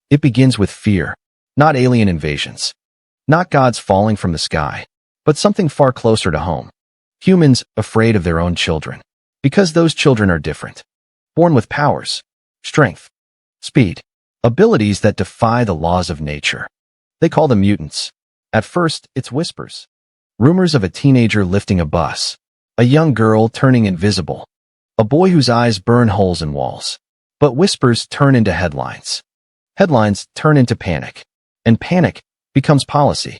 It begins with fear, not alien invasions, not gods falling from the sky, but something far closer to home. Humans afraid of their own children, because those children are different, born with powers, strength, speed, abilities that defy the laws of nature. They call them mutants. At first, it's whispers. Rumors of a teenager lifting a bus, a young girl turning invisible, a boy whose eyes burn holes in walls. But whispers turn into headlines. Headlines turn into panic, and panic becomes policy.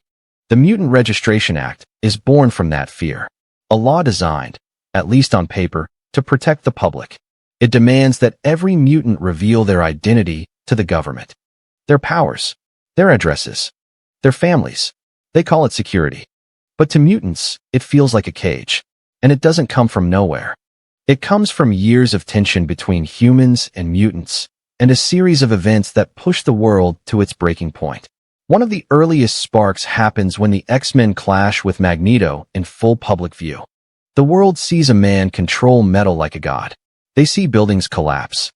The Mutant Registration Act is born from that fear. A law designed, at least on paper, to protect the public. It demands that every mutant reveal their identity to the government. Their powers, their addresses, their families. They call it security. But to mutants, it feels like a cage. And it doesn't come from nowhere. It comes from years of tension between humans and mutants, and a series of events that push the world to its breaking point. One of the earliest sparks happens when the X-Men clash with Magneto in full public view. The world sees a man control metal like a god. They see buildings collapse.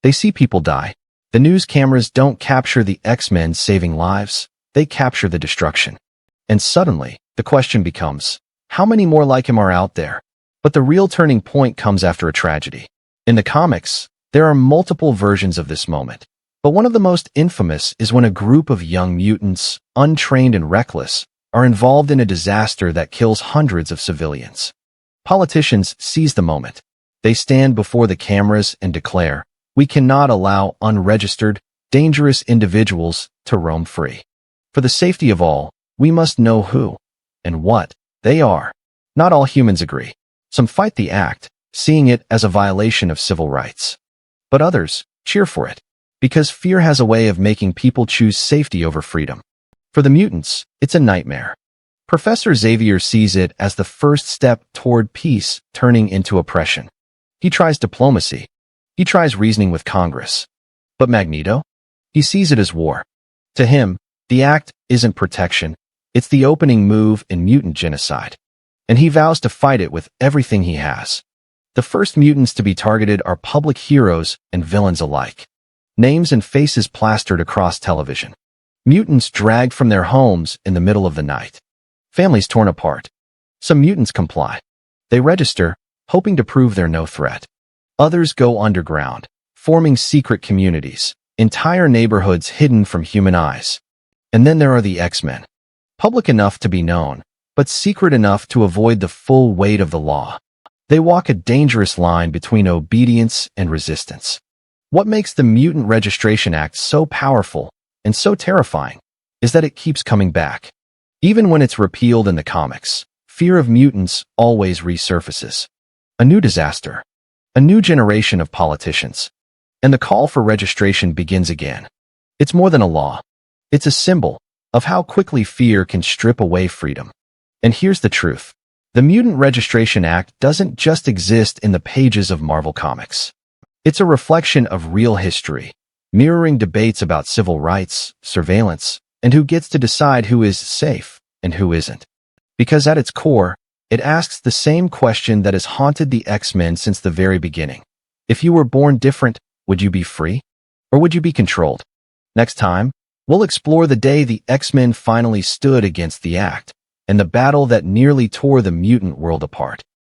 They see people die. The news cameras don't capture the X-Men saving lives. They capture the destruction. And suddenly, the question becomes, how many more like him are out there? But the real turning point comes after a tragedy. In the comics, there are multiple versions of this moment. But one of the most infamous is when a group of young mutants, untrained and reckless, are involved in a disaster that kills hundreds of civilians. Politicians seize the moment. They stand before the cameras and declare, "We cannot allow unregistered, dangerous individuals to roam free. For the safety of all, we must know who and what they are." Not all humans agree. Some fight the act, seeing it as a violation of civil rights. But others cheer for it, because fear has a way of making people choose safety over freedom. For the mutants, it's a nightmare. Professor Xavier sees it as the first step toward peace turning into oppression. He tries diplomacy. He tries reasoning with Congress. But Magneto? He sees it as war. To him, the act isn't protection. It's the opening move in mutant genocide. And he vows to fight it with everything he has. The first mutants to be targeted are public heroes and villains alike. Names and faces plastered across television. Mutants dragged from their homes in the middle of the night. Families torn apart. Some mutants comply. They register, hoping to prove they're no threat. Others go underground, forming secret communities, entire neighborhoods hidden from human eyes. And then there are the X-Men. Public enough to be known, but secret enough to avoid the full weight of the law. They walk a dangerous line between obedience and resistance. What makes the Mutant Registration Act so powerful and so terrifying is that it keeps coming back. Even when it's repealed in the comics, fear of mutants always resurfaces. A new disaster, a new generation of politicians, and the call for registration begins again. It's more than a law. It's a symbol of how quickly fear can strip away freedom. And here's the truth. The Mutant Registration Act doesn't just exist in the pages of Marvel Comics. It's a reflection of real history, mirroring debates about civil rights, surveillance, and who gets to decide who is safe and who isn't. Because at its core, it asks the same question that has haunted the X-Men since the very beginning. If you were born different, would you be free? Or would you be controlled? Next time, we'll explore the day the X-Men finally stood against the Act, and the battle that nearly tore the mutant world apart.